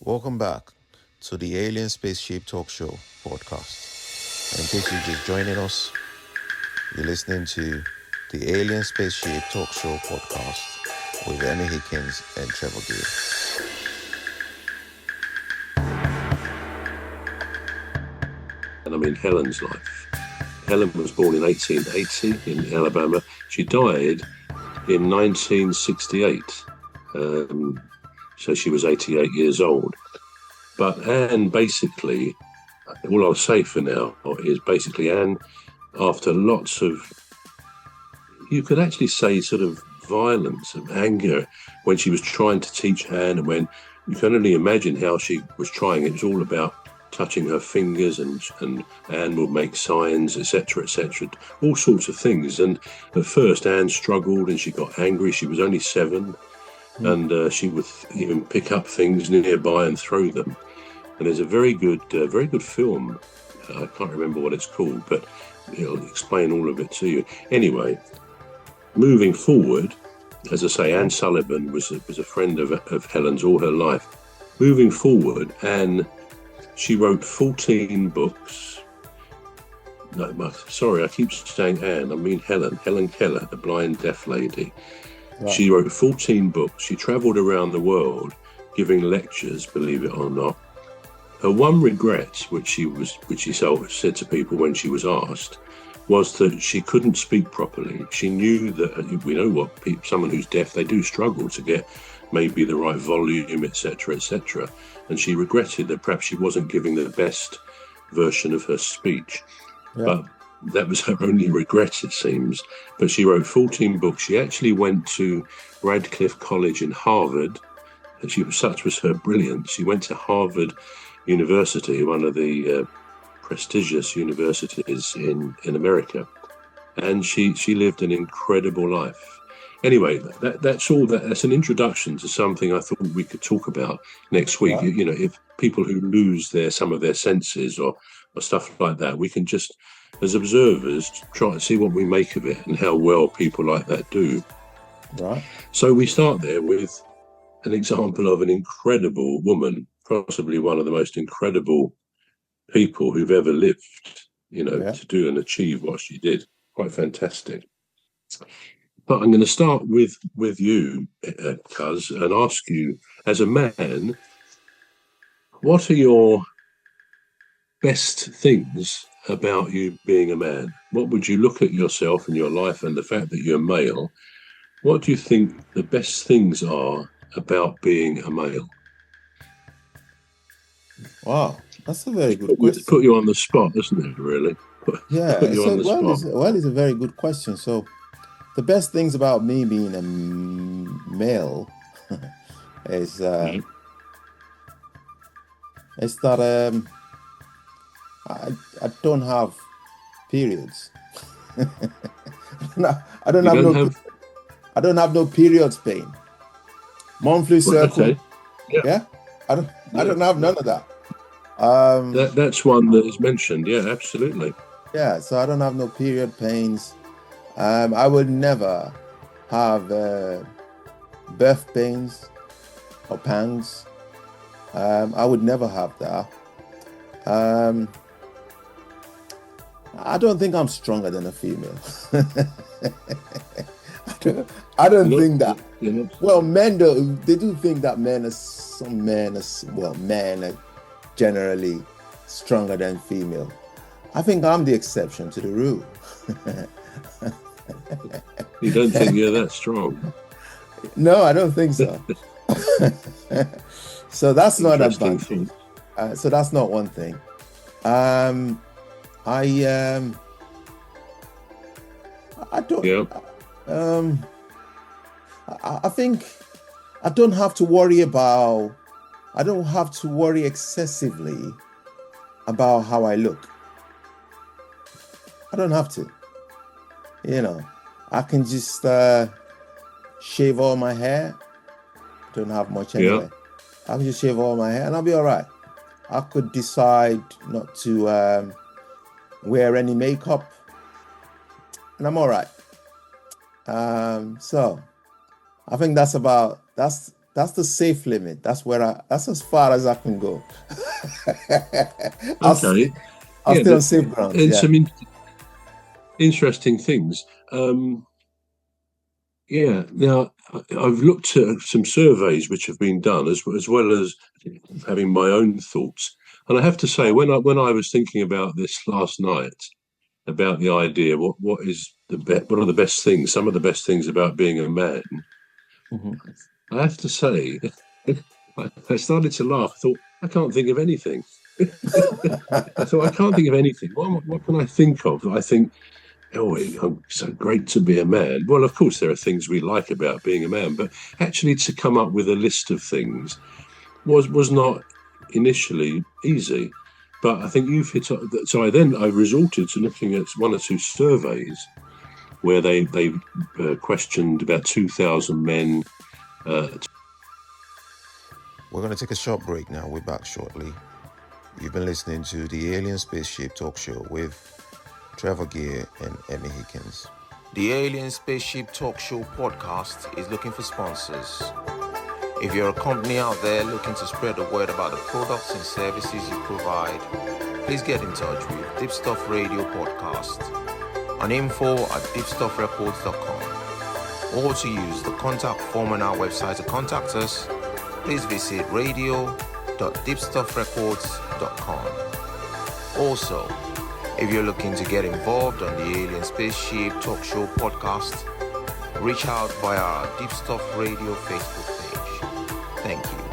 Welcome back to the Alien Spaceship Talk Show podcast. And in case you're just joining us, you're listening to the Alien Spaceship Talk Show podcast with Emmy, Hikins, and Trevor. And I mean Helen's life. Helen was born in 1880 in Alabama. She died in 1968. So she was 88 years old. But Anne basically, all I'll say for now is basically Anne, after lots of, you could actually say sort of violence and anger when she was trying to teach Anne, and when you can only imagine how she was trying. It was all about touching her fingers, and Anne would make signs, etc., all sorts of things. And at first Anne struggled and she got angry. She was only 7. And she would even pick up things nearby and throw them. And there's a very good film. I can't remember what it's called, but it'll explain all of it to you. Anyway, moving forward, as I say, Anne Sullivan was a friend of Helen's all her life. Moving forward, Anne, she wrote 14 books. No, sorry, I keep saying Anne. I mean Helen Keller, the blind deaf lady. Right. She wrote 14 books. She travelled around the world giving lectures, believe it or not. Her one regret, which she said to people when she was asked, was that she couldn't speak properly. She knew that, we know what someone who's deaf, they do struggle to get maybe the right volume, etc., and she regretted that perhaps she wasn't giving the best version of her speech. Yeah. But that was her only regret, it seems. But she wrote 14 books. She actually went to Radcliffe College in Harvard. Such was her brilliance. She went to Harvard University, one of the prestigious universities in America. And she lived an incredible life. Anyway, that's all. That's an introduction to something I thought we could talk about next week. Yeah. You know, if people who lose some of their senses or stuff like that, we can just, as observers, try to see what we make of it and how well people like that do. Right. So we start there with an example of an incredible woman, possibly one of the most incredible people who've ever lived, to do and achieve what she did. Quite fantastic. But I'm going to start with you, Cuz, and ask you, as a man, what are your best things about you being a man? What would you look at yourself and your life and the fact that you're male? What do you think the best things are about being a male? Wow, that's a very good question. Put you on the spot, isn't it, really? Yeah, it's a very good question. So the best things about me being a male is that I don't have periods. I don't have no periods pain. Monthly circle. Okay. Yeah. I don't have none of that. That's one that is mentioned. Yeah, absolutely. Yeah, so I don't have no period pains. I would never have birth pains or pangs. I would never have that. I don't think I'm stronger than a female. I don't think that. Well, men they do think that men are generally stronger than female. I think I'm the exception to the rule. You don't think you're that strong? No, I don't think so. So that's not a bad thing. So that's not one thing. I don't. Yeah. I think I don't have to worry excessively about how I look. I don't have to. I can just shave all my hair. Don't have much anyway. Yeah. I can just shave all my hair and I'll be all right. I could decide not to wear any makeup and I'm all right. So I think that's That's the safe limit. That's as far as I can go. I'll Okay. stay on safe grounds. And Yeah. some interesting things. Now I've looked at some surveys which have been done, as well as having my own thoughts. And I have to say, when I was thinking about this last night, about the idea, what are the best things, some of the best things about being a man, I have to say, I started to laugh. I thought, I can't think of anything. I thought, I can't think of anything. What can I think of? I think, oh, it's so great to be a man. Well, of course, there are things we like about being a man, but actually to come up with a list of things was not initially easy. But I think you've hit on. So I resorted to looking at one or two surveys where they questioned about 2,000 men. We're going to take a short break now. We're back shortly. You've been listening to the Alien Spaceship Talk Show with Trevor and Emmy Hikins. The Alien Spaceship Talk Show podcast is looking for sponsors. If you're a company out there looking to spread the word about the products and services you provide, please get in touch with Deepstuff Radio Podcast on info@deepstuffrecords.com, or to use the contact form on our website to contact us, please visit radio.deepstuffrecords.com. Also, if you're looking to get involved on the Alien Spaceship Talk Show podcast, reach out via our Deepstuff Radio Facebook page. Thank you.